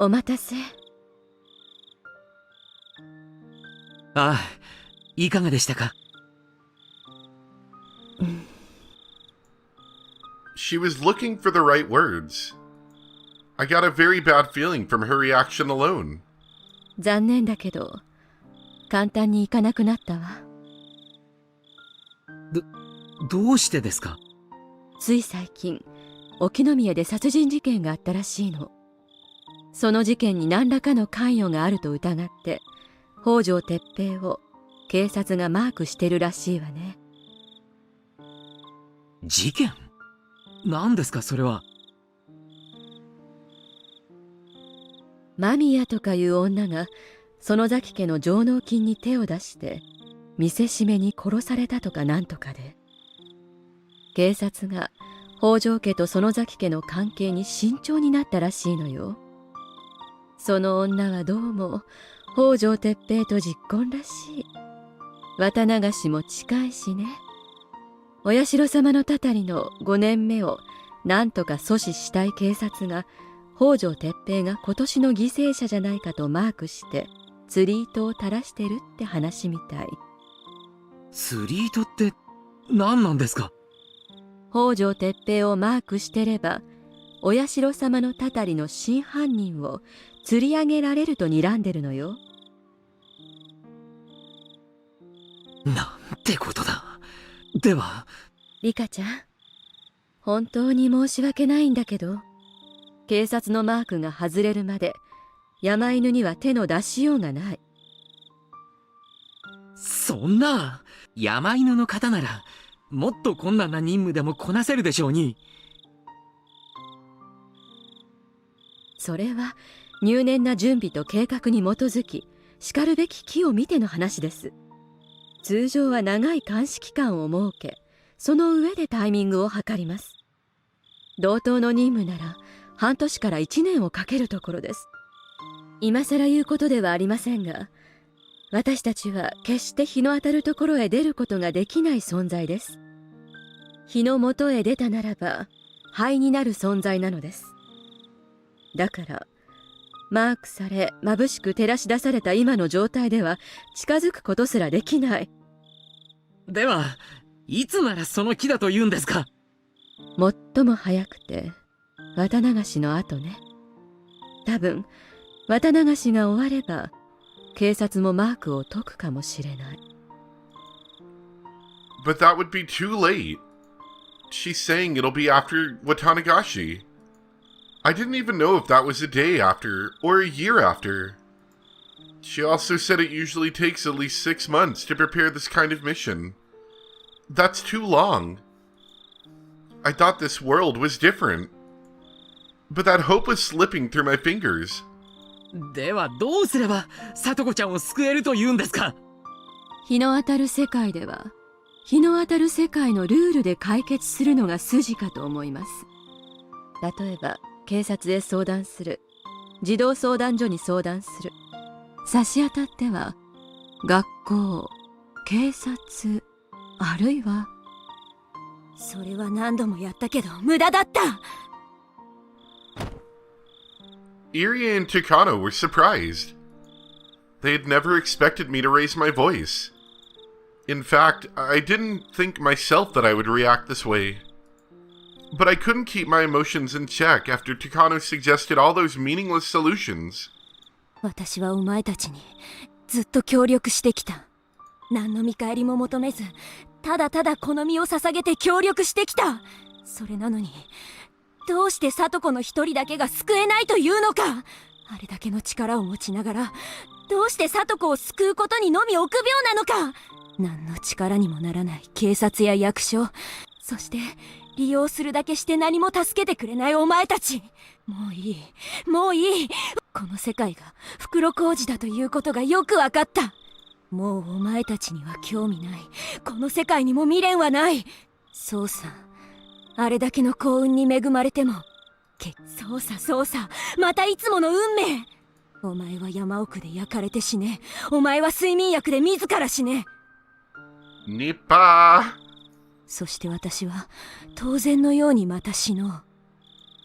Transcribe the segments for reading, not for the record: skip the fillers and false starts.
お待たせ。ああ、いかがでしたか？ She was looking for the right words. I got a very bad feeling from her reaction alone. 残念だけど、簡単にいかなくなったわ。どうしてですか？つい最近、沖宮で殺人事件があったらしいの。その事件に何らかの関与があると疑って、北条哲平を警察がマークしてるらしいわね。事件？何ですかそれは？間宮とかいう女が園崎家の上納金に手を出して見せしめに殺されたとかなんとかで、警察が北条家と園崎家の関係に慎重になったらしいのよ。その女はどうも北条哲平と実婚らしい。綿流しも近いしね。お社様のたたりの5年目をなんとか阻止したい警察が、北条哲平が今年の犠牲者じゃないかとマークして釣り糸を垂らしてるって話みたい。釣り糸って何なんですか？北条哲平をマークしてれば、お社様のたたりの真犯人を釣り上げられると睨んでるのよ。なんてことだ。ではリカちゃん、本当に申し訳ないんだけど、警察のマークが外れるまで山犬には手の出しようがない。そんな山犬の方ならもっと困難な任務でもこなせるでしょうに。それは入念な準備と計画に基づき、しかるべき機を見ての話です。通常は長い監視期間を設け、その上でタイミングを測ります。同等の任務なら半年から1年をかけるところです。今更言うことではありませんが、私たちは決して日の当たるところへ出ることができない存在です。日の元へ出たならば灰になる存在なのです。だからマークされ眩しく照らし出された今の状態では近づくことすらできない。ではいつならその木だと言うんですか？最も早くて綿流しの後ね。多分綿流しが終われば警察もマークを解くかもしれない。 But that would be too late. She's saying it'll be after Watanagashi. I didn't even know if that was a day after or a year after. She also said it usually takes at least 6 months to prepare this kind of mission. That's too long. I thought this world was different. But that hope was slipping through my fingers. ではどうすれば里子ちゃんを救えると言うんですか？日の当たる世界では日の当たる世界のルールで解決するのが筋かと思います。例えば警察へ相談する、児童相談所に相談する、差し当たっては学校、警察、あるいはそれは何度もやったけど無駄だった。Irie and Takano were surprised. They had never expected me to raise my voice. In fact, I didn't think myself that I would react this way. But I couldn't keep my emotions in check after Takano suggested all those meaningless solutions. 私はお前たちにずっと協力してきた。何の見返りも求めず、ただただこの身を捧げて協力してきた。それなのにどうして里子の一人だけが救えないというのか。あれだけの力を持ちながらどうして里子を救うことにのみ臆病なのか。何の力にもならない警察や役所、そして利用するだけして何も助けてくれないお前たち。もういい、もういい。この世界が袋小路だということがよく分かった。もうお前たちには興味ない。この世界にも未練はない。そうさ、あれだけの幸運に恵まれてもそうさ、またいつもの運命。お前は山奥で焼かれて死ね。お前は睡眠薬で自ら死ね。ニッパー。そして私は当然のようにまた死のう。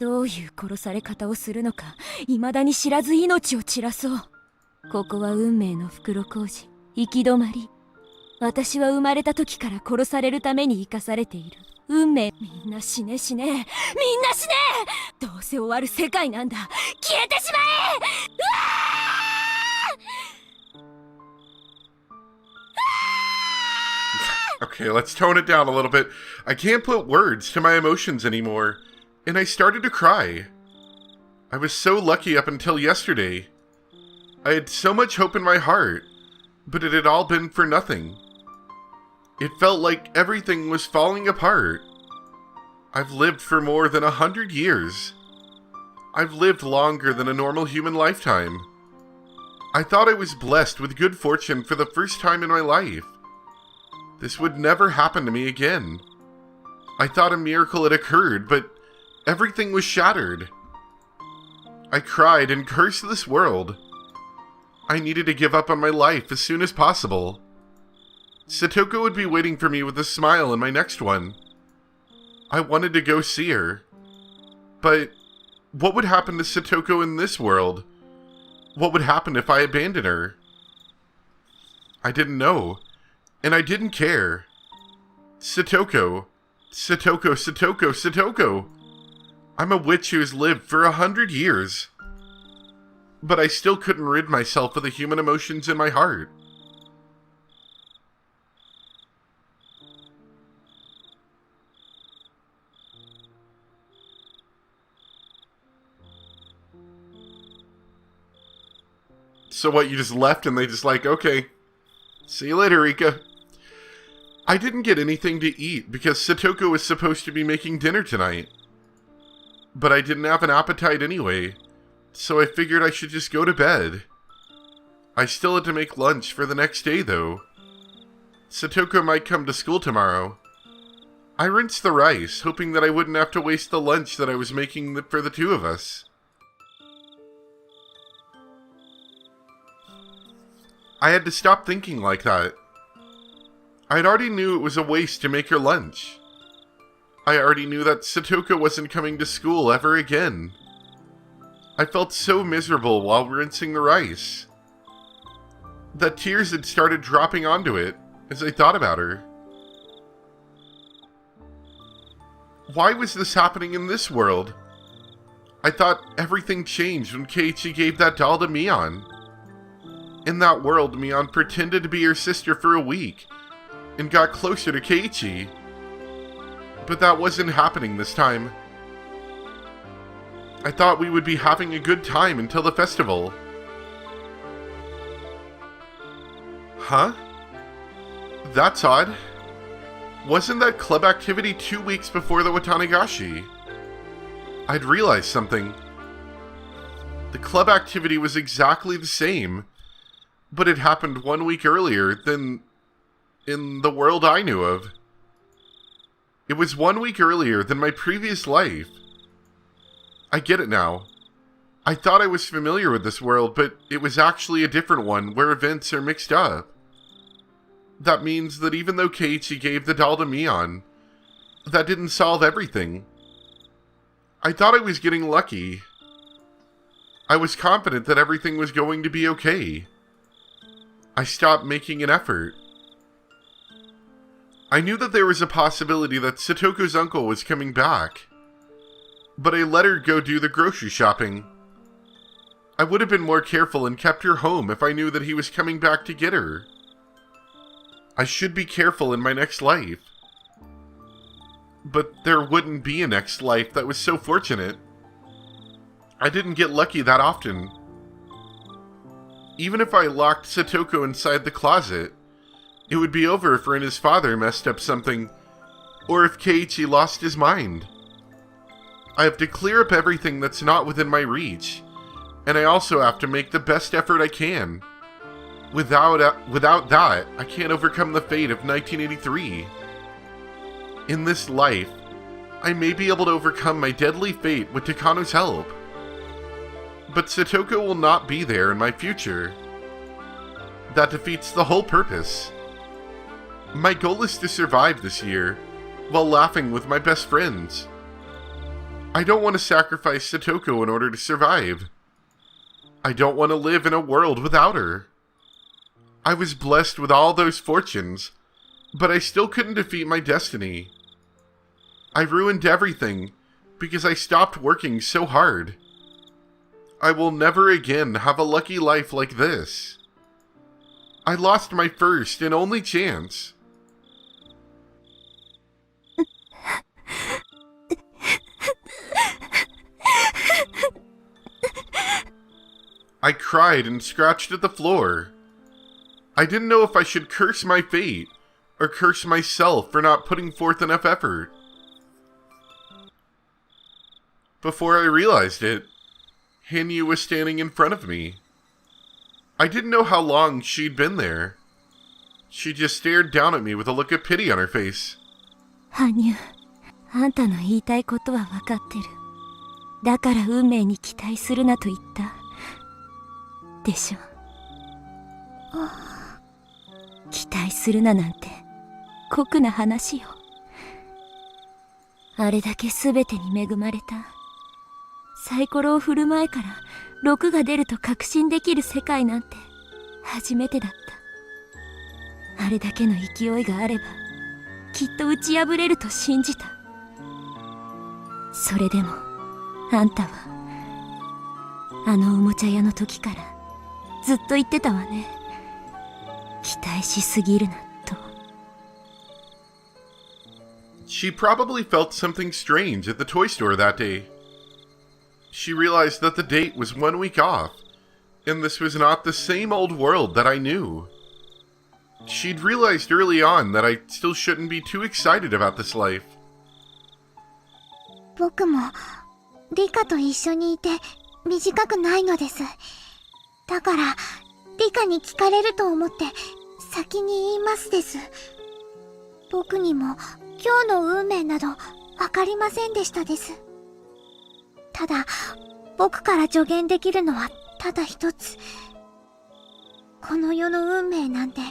どういう殺され方をするのか未だに知らず命を散らそう。ここは運命の袋小路、行き止まり。私は生まれた時から殺されるために生かされている運命。みんな死ね死ね、みんな死ね。どうせ終わる世界なんだ。消えてしまえ。Okay, let's tone it down a little bit. I can't put words to my emotions anymore, and I started to cry. I was so lucky up until yesterday. I had so much hope in my heart, but it had all been for nothing. It felt like everything was falling apart. I've lived for more than 100 years. I've lived longer than a normal human lifetime. I thought I was blessed with good fortune for the first time in my life. This would never happen to me again. I thought a miracle had occurred, but everything was shattered. I cried and cursed this world. I needed to give up on my life as soon as possible. Satoko would be waiting for me with a smile in my next one. I wanted to go see her. But what would happen to Satoko in this world? What would happen if I abandoned her? I didn't know, and I didn't care. Satoko. Satoko, Satoko, Satoko. I'm a witch who has lived for 100 years. But I still couldn't rid myself of the human emotions in my heart. So what, you just left and they just like, okay, see you later, Rika. I didn't get anything to eat because Satoko was supposed to be making dinner tonight. But I didn't have an appetite anyway, so I figured I should just go to bed. I still had to make lunch for the next day though. Satoko might come to school tomorrow. I rinsed the rice, hoping that I wouldn't have to waste the lunch that I was making for the two of us. I had to stop thinking like that. I already knew it was a waste to make her lunch. I already knew that Satoko wasn't coming to school ever again. I felt so miserable while rinsing the rice that tears had started dropping onto it as I thought about her. Why was this happening in this world? I thought everything changed when Keiichi gave that doll to Mion. In that world, Mion pretended to be her sister for a week and got closer to Keiichi. But that wasn't happening this time. I thought we would be having a good time until the festival. Huh? That's odd. Wasn't that club activity 2 weeks before the Watanagashi? I'd realized something. The club activity was exactly the same, but it happened 1 week earlier than in the world I knew of. It was 1 week earlier than my previous life. I get it now. I thought I was familiar with this world, but it was actually a different one where events are mixed up. That means that even though Keiichi gave the doll to Mion, that didn't solve everything. I thought I was getting lucky. I was confident that everything was going to be okay. I stopped making an effort. I knew that there was a possibility that Satoko's uncle was coming back, but I let her go do the grocery shopping. I would have been more careful and kept her home if I knew that he was coming back to get her. I should be careful in my next life. But there wouldn't be a next life that was so fortunate. I didn't get lucky that often. Even if I locked Satoko inside the closet, it would be over if Rin his father messed up something, or if Keiichi lost his mind. I have to clear up everything that's not within my reach, and I also have to make the best effort I can. Without that, I can't overcome the fate of 1983. In this life, I may be able to overcome my deadly fate with Takano's help. But Satoko will not be there in my future. That defeats the whole purpose. My goal is to survive this year, while laughing with my best friends. I don't want to sacrifice Satoko in order to survive. I don't want to live in a world without her. I was blessed with all those fortunes, but I still couldn't defeat my destiny. I ruined everything because I stopped working so hard. I will never again have a lucky life like this. I lost my first and only chance. I cried and scratched at the floor. I didn't know if I should curse my fate or curse myself for not putting forth enough effort. Before I realized it, Hanyu was standing in front of me. I didn't know how long she'd been there. She just stared down at me with a look of pity on her face. 羽生、あんたの言いたいことは分かってる。だから運命に期待するなと言った。でしょ。期待するななんて酷な話よ。あれだけ全てに恵まれた。サイコロを振る前から6が出ると確信できる世界なんて初めてだった。あれだけの勢いがあればきっと打ち破れると信じた。それでもあんたはあのおもちゃ屋の時からずっと言ってたわね。期待しすぎるなと。She probably felt something strange at the toy store that day. She realized that the date was 1 week off, and this was not the same old world that I knew. She'd realized early on that I still shouldn't be too excited about this life. 僕もリカと一緒にいて短くないのです。だからリカに聞かれると思って先に言いますです。僕にも今日の運命などわかりませんでしたです。ただ僕から助言できるのはただ一つ。この世の運命なんて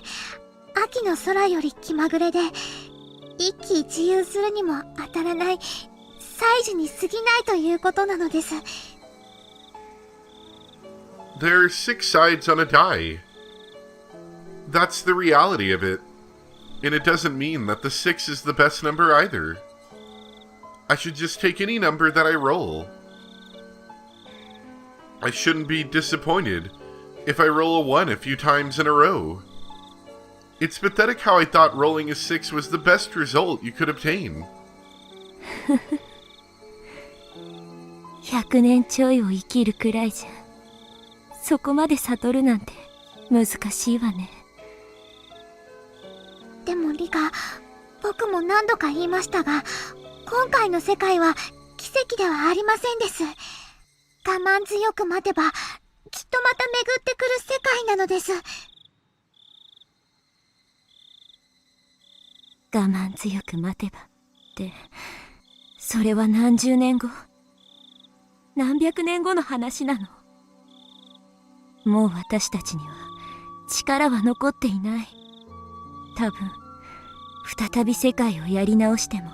秋の空より気まぐれで一喜一憂するにも当たらない祭事に過ぎないということなのです。There are 6 sides on a die. That's the reality of it. And it doesn't mean that the 6 is the best number either. I should just take any number that I roll. I shouldn't be disappointed if I roll a 1 a few times in a row. It's pathetic how I thought rolling a 6 was the best result you could obtain. 100年ちょいを生きるくらいじゃそこまで悟るなんて難しいわね。でもリカ、僕も何度か言いましたが、今回の世界は奇跡ではありませんです。我慢強く待てば、きっとまた巡ってくる世界なのです。我慢強く待てばって、それは何十年後、何百年後の話なの。もう私たちには力は残っていない。多分再び世界をやり直しても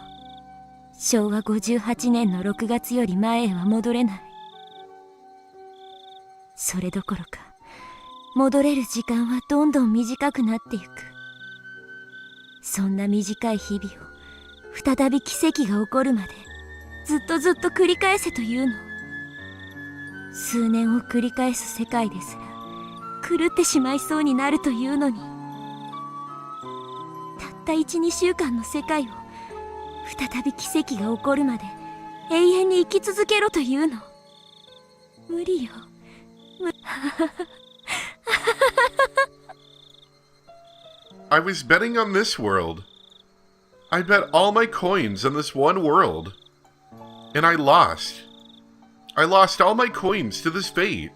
昭和58年の6月より前へは戻れない。それどころか戻れる時間はどんどん短くなっていく。そんな短い日々を再び奇跡が起こるまでずっとずっと繰り返せというの。数年を繰り返す世界ですら狂ってしまいそうになるというのに、たった 1,2 週間の世界を再び奇跡が起こるまで永遠に生き続けろというの。無理よ。I was betting on this world. I bet all my coins on this one world. And I lost. I lost all my coins to this fate.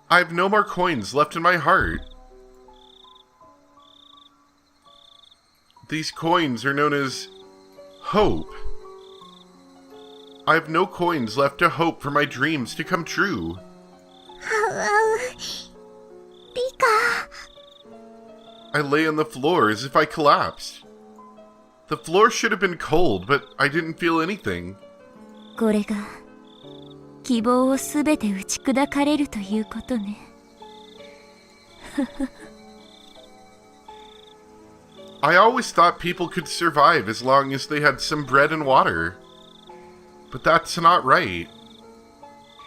I have no more coins left in my heart. These coins are known as hope. I have no coins left to hope for my dreams to come true. リカ。I lay on the floor as if I collapsed. The floor should have been cold, but I didn't feel anything. これが希望をすべて打ち砕かれるということね。I always thought people could survive as long as they had some bread and water. But that's not right.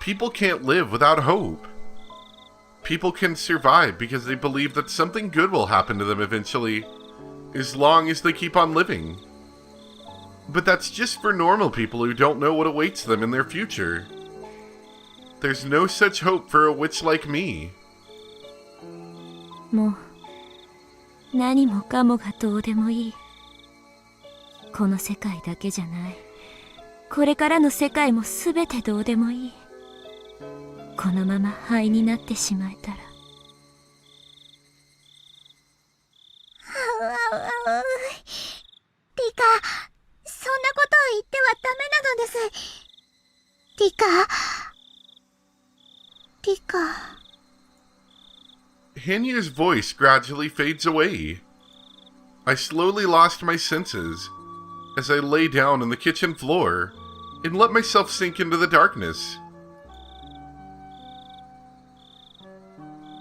People can't live without hope. People can survive because they believe that something good will happen to them eventually, as long as they keep on living. But that's just for normal people who don't know what awaits them in their future. There's no such hope for a witch like me. もう何もかもがどうでもいい。この世界だけじゃない。これからの世界もすべてどうでもいい。このまま灰になってしまえたら。リカ、そんなことを言ってはダメなのです。リカ。Hanyu's voice gradually fades away. I slowly lost my senses as I lay down on the kitchen floor and let myself sink into the darkness.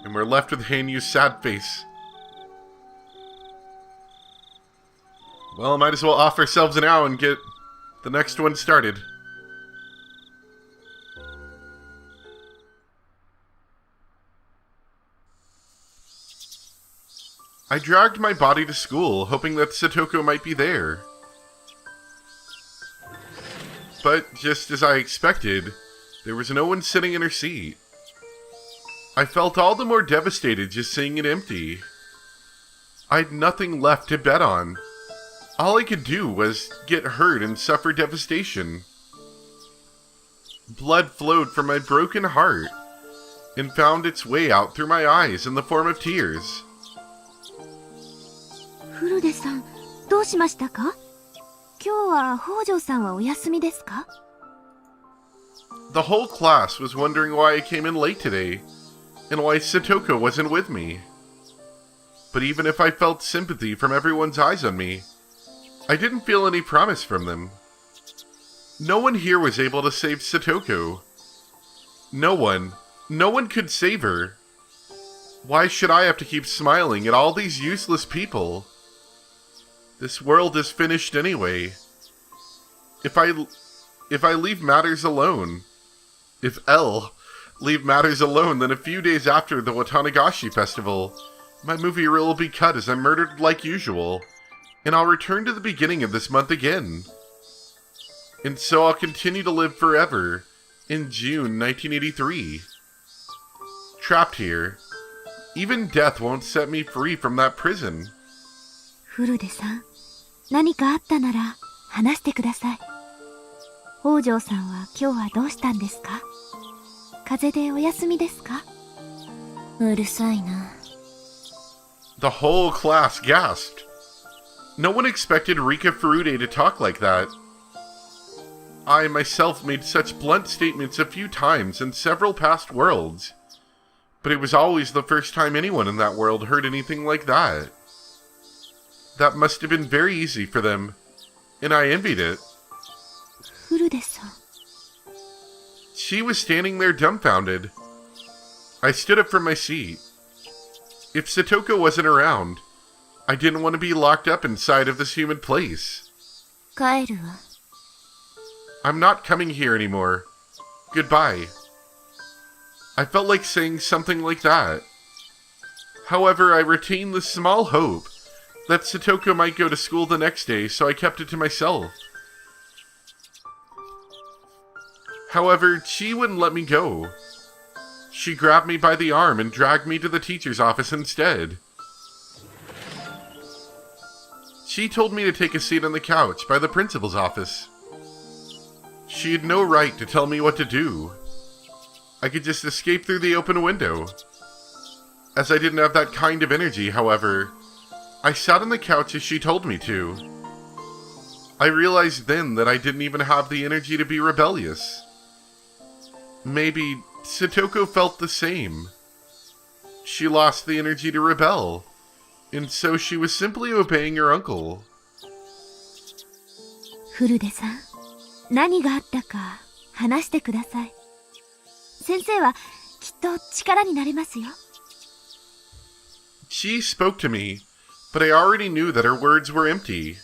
And we're left with Hanyu's sad face. Well, might as well off ourselves now and get the next one started. I dragged my body to school, hoping that Satoko might be there. But, just as I expected, there was no one sitting in her seat. I felt all the more devastated just seeing it empty. I had nothing left to bet on. All I could do was get hurt and suffer devastation. Blood flowed from my broken heart and found its way out through my eyes in the form of tears. 古出さん、どうしましたか？今日は北条さんはお休みですか？ The whole class was wondering why I came in late today, and why Satoko wasn't with me. But even if I felt sympathy from everyone's eyes on me, I didn't feel any promise from them. No one here was able to save Satoko. No one could save her. Why should I have to keep smiling at all these useless people? This world is finished anyway. If I leave matters alone, if L leave matters alone, then a few days after the Watanagashi festival, my movie reel will be cut as I'm murdered like usual, and I'll return to the beginning of this month again. And so I'll continue to live forever in June 1983. Trapped here. Even death won't set me free from that prison. 古出さん、何かあったなら話してください。北条さんは今日はどうしたんですか？風邪でお休みですか？うるさいな。The whole class gasped. No one expected Rika Furude to talk like that. I myself made such blunt statements a few times in several past worlds, but it was always the first time anyone in that world heard anything like that. That must have been very easy for them, and I envied it. 古出さん。She was standing there dumbfounded. I stood up from my seat. If Satoko wasn't around, I didn't want to be locked up inside of this human place. 帰るわ。I'm not coming here anymore. Goodbye. I felt like saying something like that. However, I retained the small hope that Satoko might go to school the next day, so I kept it to myself. However, she wouldn't let me go. She grabbed me by the arm and dragged me to the teacher's office instead. She told me to take a seat on the couch by the principal's office. She had no right to tell me what to do. I could just escape through the open window. As I didn't have that kind of energy, however, I sat on the couch as she told me to. I realized then that I didn't even have the energy to be rebellious. Maybe Satoko felt the same. She lost the energy to rebel, and so she was simply obeying her uncle. 古出さん、何があったか話してください。先生はきっと力になれますよ。She spoke to me, but I already knew that her words were empty.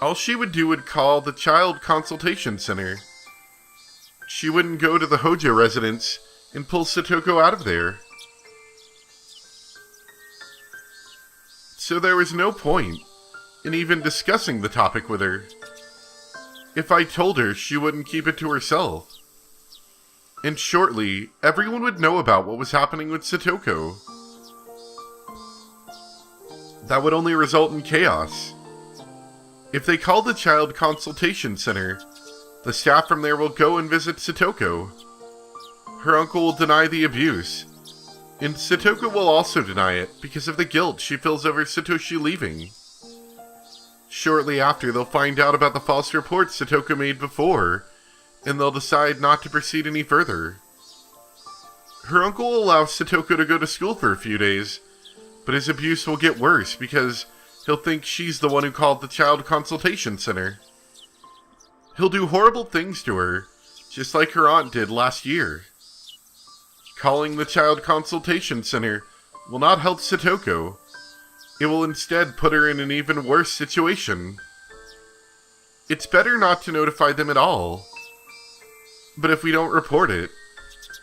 All she would do would call the child consultation center. She wouldn't go to the Hojo residence and pull Satoko out of there. So there was no point in even discussing the topic with her. If I told her, she wouldn't keep it to herself. And shortly, everyone would know about what was happening with Satoko. That would only result in chaos. If they call the child consultation center, the staff from there will go and visit Satoko. Her uncle will deny the abuse, and Satoko will also deny it because of the guilt she feels over Satoshi leaving. Shortly after, they'll find out about the false reports Satoko made before, and they'll decide not to proceed any further. Her uncle will allow Satoko to go to school for a few days, but his abuse will get worse because he'll think she's the one who called the child consultation center. He'll do horrible things to her, just like her aunt did last year. Calling the child consultation center will not help Satoko. It will instead put her in an even worse situation. It's better not to notify them at all. But if we don't report it,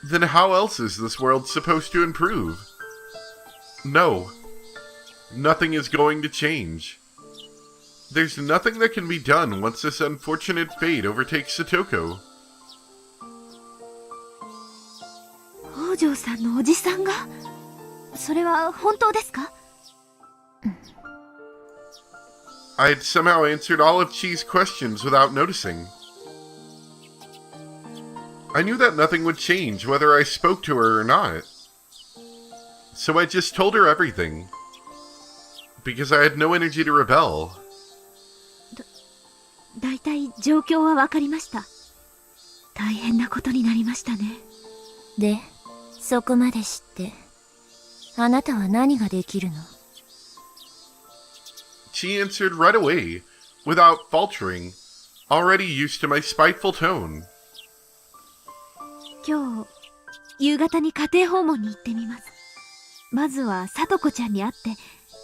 then how else is this world supposed to improve? No. Nothing is going to change. There's nothing that can be done once this unfortunate fate overtakes Satoko. 北条さんのおじさんが？それは本当ですか？ I had somehow answered all of Chi's questions without noticing. I knew that nothing would change whether I spoke to her or not. So I just told her everything. Because I had no energy to rebel. だいたい状況はわかりました。大変なことになりましたね。で、そこまで知って、あなたは何ができるの？ She answered right away, without faltering, already used to my spiteful tone. 今日、夕方に家庭訪問に行ってみます。まずは聡子ちゃんに会って、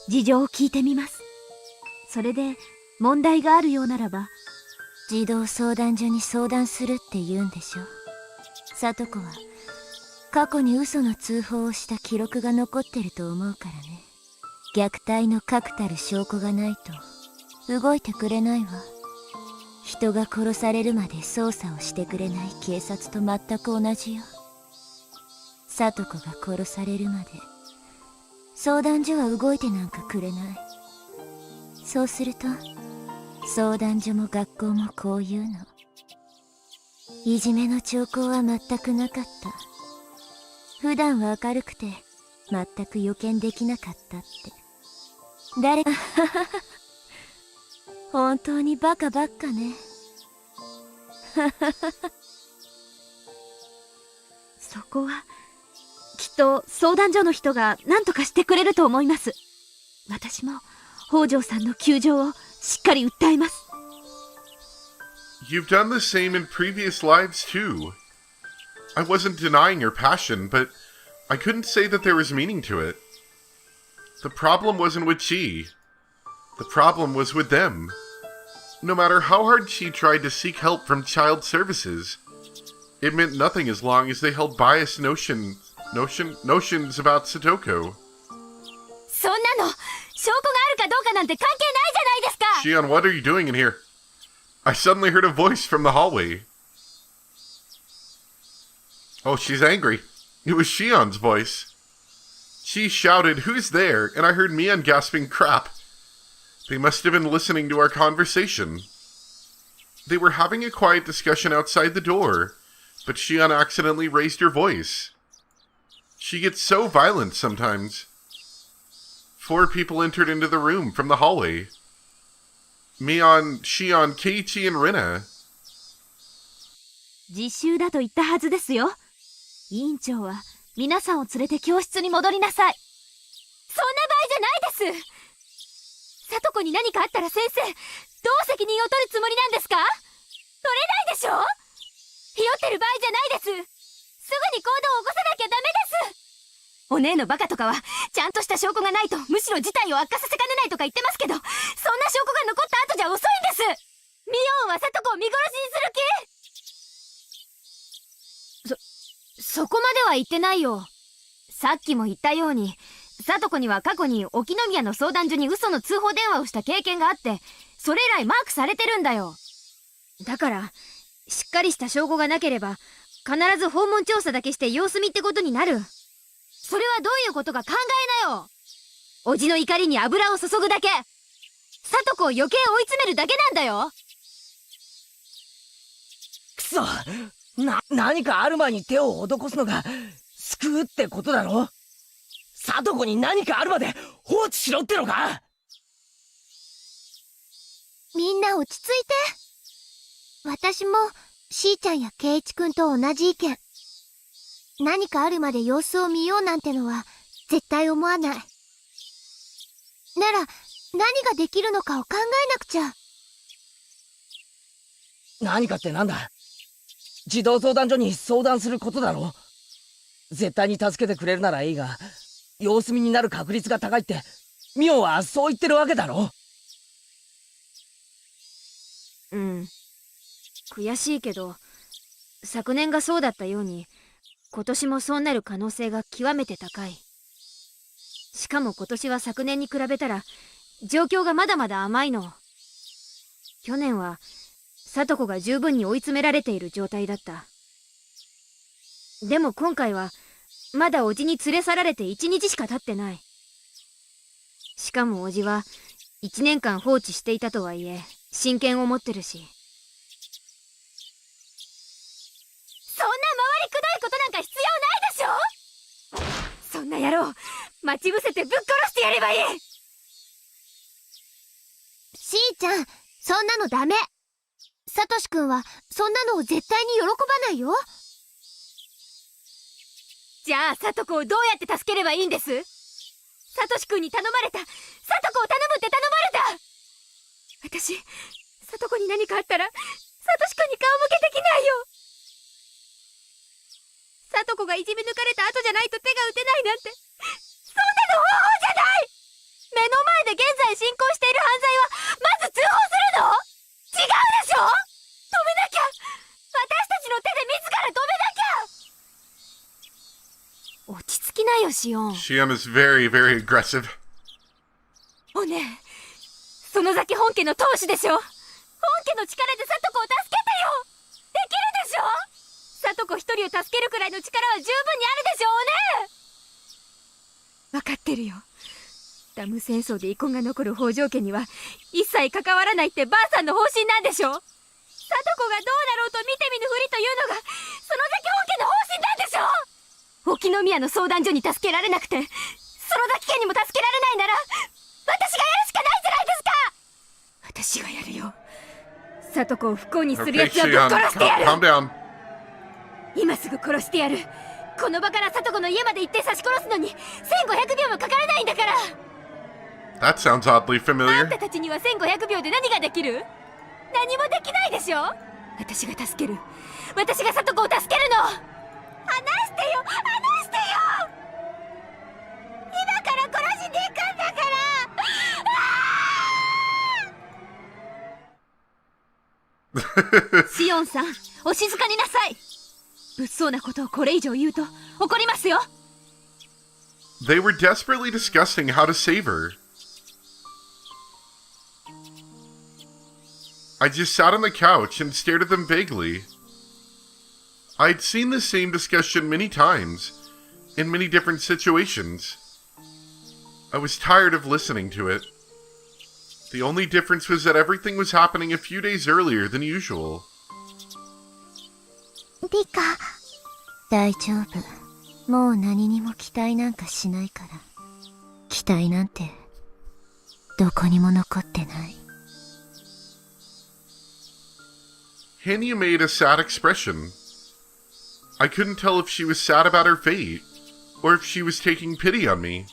事情を聞いてみます。それで、問題があるようならば、児童相談所に相談するって言うんでしょ。聡子は、過去に嘘の通報をした記録が残ってると思うからね。虐待の確たる証拠がないと動いてくれないわ。人が殺されるまで捜査をしてくれない警察と全く同じよ。聡子が殺されるまで相談所は動いてなんかくれない。そうすると相談所も学校もこう言うの。いじめの兆候は全くなかった。普段は明るくて全く予見できなかったって。誰か本当にバカばっかね。そこはきっと相談所の人が何とかしてくれると思います。私も北条さんの窮状をしっかり訴えます。 You've done the same in previous lives too. I wasn't denying your passion, but I couldn't say that there was meaning to it. The problem wasn't with Chi. The problem was with them. No matter how hard Chi tried to seek help from child services, it meant nothing as long as they held biased notions about Satoko. そんなの証拠があるかどうかなんて関係ないじゃないですか。 Shion, what are you doing in here? I suddenly heard a voice from the hallway. Oh, she's angry. It was Shion's voice. She shouted, "Who's there?" and I heard Mian gasping, "Crap." They must have been listening to our conversation. They were having a quiet discussion outside the door, but Shion accidentally raised her voice. She gets so violent sometimes. 4 people entered into the room from the hallway. Mian, Shion, Keiichi, and Rina. 自習だと言ったはずですよ。委員長は皆さんを連れて教室に戻りなさい。そんな場合じゃないです。聡子に何かあったら先生、どう責任を取るつもりなんですか？ないでしょ。ひよってる場合じゃないです。すぐに行動を起こさなきゃダメです。お姉のバカとかはちゃんとした証拠がないとむしろ事態を悪化させかねないとか言ってますけど、そんな証拠が残った後じゃ遅いんです。ミオンは里子を見殺しにする気？そこまでは言ってないよ。さっきも言ったように、里子には過去に沖宮の相談所に嘘の通報電話をした経験があって、それ以来マークされてるんだよ。だからしっかりした証拠がなければ必ず訪問調査だけして様子見ってことになる。それはどういうことか考えなよ。おじの怒りに油を注ぐだけ。里子を余計追い詰めるだけなんだよ。くそ、何かある前に手を施すのが救うってことだろ。里子に何かあるまで放置しろってのか。みんな落ち着いて。私もしーちゃんやケイイチくんと同じ意見。何かあるまで様子を見ようなんてのは絶対思わない。なら何ができるのかを考えなくちゃ。何かってなんだ。児童相談所に相談することだろ。絶対に助けてくれるならいいが、様子見になる確率が高いってミオはそう言ってるわけだろ。うん、悔しいけど昨年がそうだったように今年もそうなる可能性が極めて高い。しかも今年は昨年に比べたら状況がまだまだ甘いの。去年は里子が十分に追い詰められている状態だった。でも今回はまだおじに連れ去られて1日しか経ってない。しかもおじは1年間放置していたとはいえ親権を持ってるし。そんな回りくどいことなんか必要ないでしょ。そんな野郎待ち伏せてぶっ殺してやればいい。しーちゃん、そんなのダメ。サトシくんはそんなのを絶対に喜ばないよ。じゃあ里子をどうやって助ければいいんです？サトシくんに頼まれた。里子を頼むって頼まれた。私里子に何かあったらサトシくんに顔向けできないよ。里子がいじめ抜かれた後じゃないと手が打てないなんて、そんなの方法じゃない。目の前で現在進行している犯罪はまず通報するの？違うでしょ。止めなきゃ。私たちの手で自ら止めなきゃ。落ち着きなよシオン。 Shion is very, very aggressive. おねえ、園崎本家の当主でしょ。本家の力で里子を助けてよ。できるでしょ。里子一人を助けるくらいの力は十分にあるでしょうね。分かってるよ。ダム戦争で遺恨が残る北条家には一切関わらないってばあさんの方針なんでしょ。里子がどうなろうと見て見ぬふりというのが園崎本家の方針なんでしょ。沖宮の相談所に助けられなくて園崎家にも助けられないなら私がやるしかないじゃないですか。私がやるよ。里子を不幸にする Okay, やつはぶっ Shion, 殺してやる。 calm down. 今すぐ殺してやる。この場から里子の家まで行って刺し殺すのに1500秒もかからないんだから。 That sounds oddly あん familiar. たたちには1500秒で何ができる？何もできないでしょ。私が助ける。私が里子を助けるの。離してよ、離してよ。今から殺しに行くんだから。シオンさん、お静かになさい。物騒なことをこれ以上言うと怒りますよ。 They were desperately discussing how to save her. I just sat on the couch and stared at them vaguely. I'd seen the same discussion many times, in many different situations. I was tired of listening to it. The only difference was that everything was happening a few days earlier than usual. リカ、大丈夫。もう何にも期待なんかしないから。期待なんてどこにも残ってない。Hanya made a sad expression. I couldn't tell if she was sad about her fate, or if she was taking pity on me.